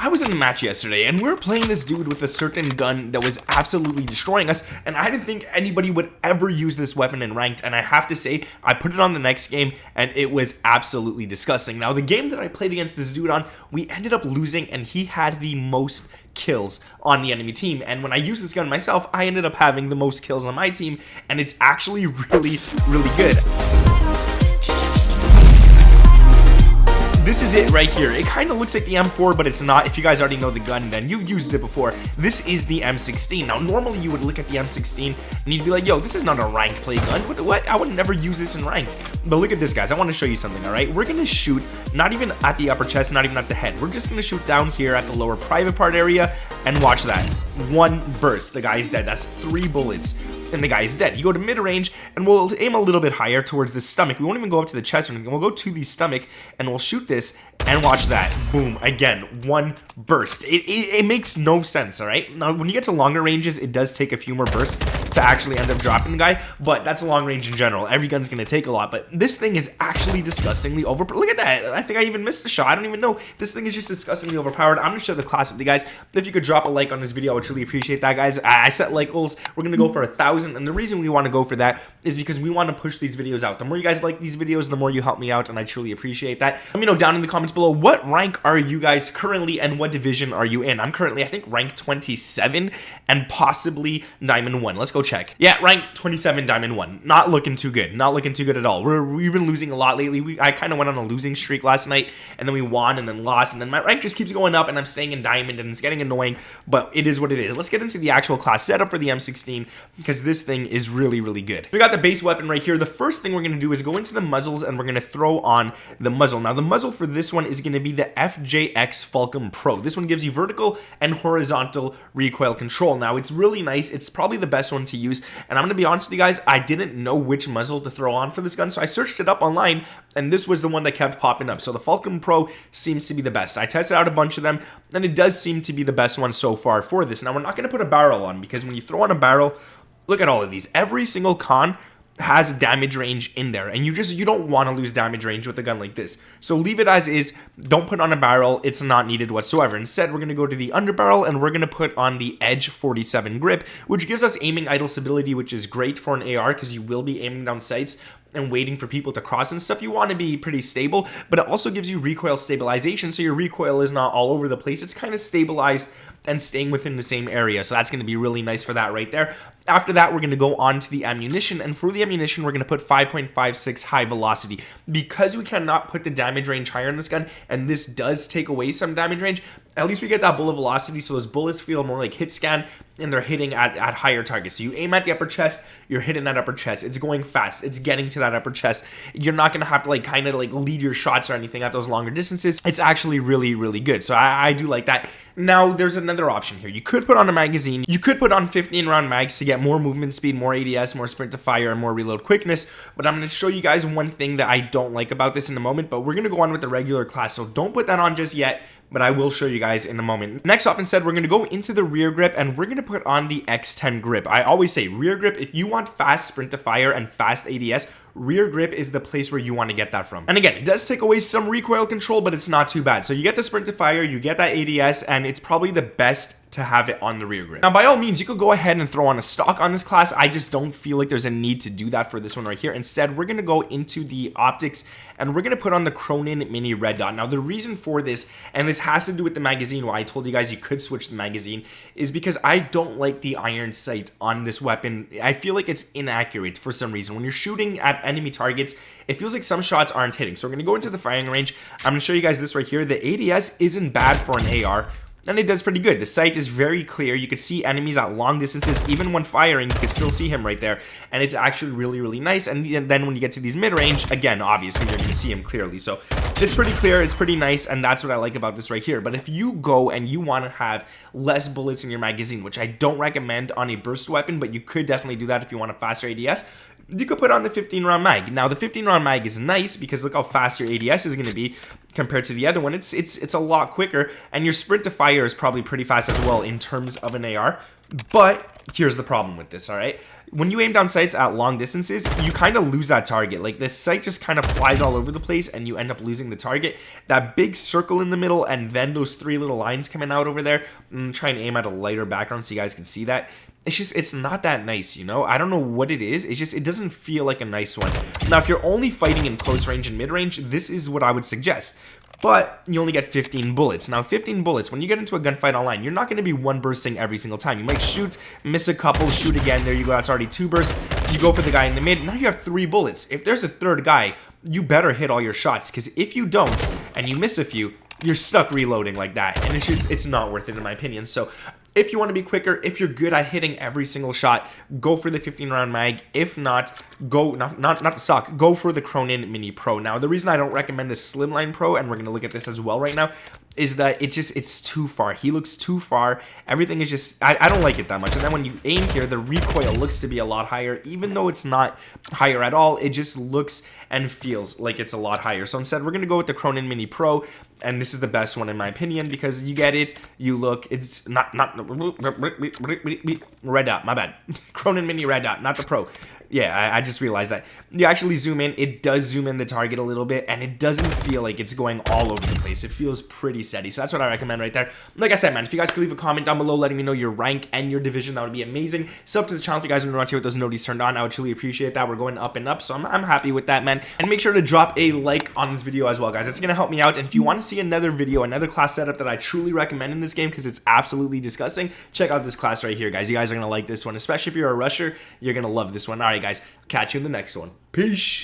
I was in a match yesterday and we were playing this dude with a certain gun that was absolutely destroying us, and I didn't think anybody would ever use this weapon in ranked, and I have to say, I put it on the next game and it was absolutely disgusting. Now, the game that I played against this dude on, we ended up losing and he had the most kills on the enemy team, and when I used this gun myself, I ended up having the most kills on my team, and it's actually really good. This is it right here. It kind of looks like the M4, but it's not. If you guys already know the gun, then you've used it before. This is the M16. Now, normally you would look at the M16 and you'd be like, yo, this is not a ranked play gun. What? I would never use this in ranked. But look at this, guys. I want to show you something, all right? We're going to shoot not even at the upper chest, not even at the head. We're just going to shoot down here at the lower private part area, and watch that. One burst. The guy is dead. That's 3 bullets. And the guy is dead. You go to mid-range, and we'll aim a little bit higher towards the stomach. We won't even go up to the chest or anything. We'll go to the stomach, and we'll shoot this, and watch that. Boom. Again, 1 burst. It makes no sense, all right? Now, when you get to longer ranges, it does take a few more bursts to actually end up dropping the guy, but that's a long range in general. Every gun's going to take a lot, but this thing is actually disgustingly overpowered. Look at that. I think I even missed a shot. I don't even know. This thing is just disgustingly overpowered. I'm going to show the class with you guys. If you could drop a like on this video, I would truly appreciate that, guys. I set like goals. We're going to go for 1,000. And the reason we want to go for that is because we want to push these videos out. The more you guys like these videos, the more you help me out, and I truly appreciate that. Let me know down in the comments below, what rank are you guys currently and what division are you in? I'm currently, I think, rank 27 and possibly Diamond 1. Let's go check. Yeah, rank 27, Diamond 1. Not looking too good. Not looking too good at all. We've been losing a lot lately. I kind of went on a losing streak last night, and then we won and then lost, and then my rank just keeps going up, and I'm staying in Diamond, and it's getting annoying, but it is what it is. Let's get into the actual class setup for the M16, because this thing is really good. We got the base weapon right here. The first thing we're going to do is go into the muzzles, and we're going to throw on the muzzle. Now, the muzzle for this one is going to be the FJX FULCRUM Pro. This one gives you vertical and horizontal recoil control. Now, it's really nice. It's probably the best one to use, and I'm going to be honest with you guys, I didn't know which muzzle to throw on for this gun, so I searched it up online, and this was the one that kept popping up. So the FULCRUM Pro seems to be the best. I tested out a bunch of them, and it does seem to be the best one so far for this. Now, we're not going to put a barrel on, because when you throw on a barrel, look at all of these. Every single con has damage range in there, and you don't want to lose damage range with a gun like this. So leave it as is. Don't put on a barrel. It's not needed whatsoever. Instead, we're going to go to the underbarrel, and we're going to put on the Edge 47 grip, which gives us aiming idle stability, which is great for an AR because you will be aiming down sights and waiting for people to cross and stuff. You want to be pretty stable, but it also gives you recoil stabilization, so your recoil is not all over the place. It's kind of stabilized and staying within the same area, so that's going to be really nice for that right there. After that, we're going to go on to the ammunition, and for the ammunition, we're going to put 5.56 high velocity. Because we cannot put the damage range higher in this gun, and this does take away some damage range, at least we get that bullet velocity, so those bullets feel more like hit scan, and they're hitting at higher targets. So you aim at the upper chest, you're hitting that upper chest. It's going fast. It's getting to that upper chest. You're not going to have to kind of lead your shots or anything at those longer distances. It's actually really good. So I do like that. Now, there's another option here. You could put on a magazine. You could put on 15 round mags to get more movement speed, more ADS, more sprint to fire, and more reload quickness. But I'm going to show you guys one thing that I don't like about this in a moment, but we're going to go on with the regular class. So don't put that on just yet, but I will show you guys in a moment. Next off, instead, we're going to go into the rear grip, and we're going to put on the XTEN grip. I always say rear grip, if you want fast sprint to fire and fast ADS, rear grip is the place where you want to get that from. And again, it does take away some recoil control, but it's not too bad. So you get the sprint to fire, you get that ADS, and it's probably the best to have it on the rear grip. Now, by all means, you could go ahead and throw on a stock on this class. I just don't feel like there's a need to do that for this one right here. Instead, we're going to go into the optics, and we're going to put on the CRONEN mini red dot. Now, the reason for this, and this has to do with the magazine, why I told you guys you could switch the magazine, is because I don't like the iron sight on this weapon. I feel like it's inaccurate for some reason. When you're shooting at enemy targets, it feels like some shots aren't hitting. So we're going to go into the firing range. I'm going to show you guys this right here. The ADS isn't bad for an AR, and it does pretty good. The sight is very clear. You can see enemies at long distances. Even when firing, you can still see him right there, and it's actually really nice. And then when you get to these mid-range, again, obviously you're going to see him clearly. So it's pretty clear, it's pretty nice, and that's what I like about this right here. But if you go and you want to have less bullets in your magazine, which I don't recommend on a burst weapon, but you could definitely do that if you want a faster ADS, you could put on the 15 round mag. Now, the 15 round mag is nice because look how fast your ADS is going to be compared to the other one. It's a lot quicker, and your sprint to fire is probably pretty fast as well in terms of an AR. But here's the problem with this, all right? When you aim down sights at long distances, you kind of lose that target. Like, this sight just kind of flies all over the place and you end up losing the target. That big circle in the middle and then those 3 little lines coming out over there. I'm trying to aim at a lighter background so you guys can see that. It's not that nice, you know? I don't know what it is. It doesn't feel like a nice one. Now, if you're only fighting in close range and mid range, this is what I would suggest. But you only get 15 bullets. Now, 15 bullets, when you get into a gunfight online, you're not going to be one bursting every single time. You might shoot, miss a couple, shoot again. There you go. That's already 2 bursts. You go for the guy in the mid. Now you have 3 bullets. If there's a third guy, you better hit all your shots, because if you don't and you miss a few, you're stuck reloading like that. And it's not worth it, in my opinion. So if you want to be quicker, if you're good at hitting every single shot, go for the 15 round mag. If not, go not the stock, go for the Cronen Mini Pro. Now, the reason I don't recommend the Slimline Pro, and we're going to look at this as well right now, is that it's too far. He looks too far. Everything is just, I don't like it that much. And then when you aim here, the recoil looks to be a lot higher. Even though it's not higher at all, it just looks and feels like it's a lot higher. So instead, we're going to go with the Cronen Mini Pro. And this is the best one in my opinion, because you get it, you look, it's not red dot, my bad. Cronen Mini red dot, not the Pro. Yeah, I just realized that. You actually zoom in, it does zoom in the target a little bit, and it doesn't feel like it's going all over the place. It feels pretty steady, so that's what I recommend right there. Like I said, man, if you guys could leave a comment down below letting me know your rank and your division, that would be amazing. Sub to the channel if you guys are around here with those notices turned on. I would truly appreciate that. We're going up and up, so I'm happy with that, man. And make sure to drop a like on this video as well, guys. It's going to help me out, and if you want to see another video, another class setup that I truly recommend in this game, because it's absolutely disgusting, check out this class right here, guys. You guys are going to like this one, especially if you're a rusher. You're going to love this one. All right, guys. Catch you in the next one. Peace.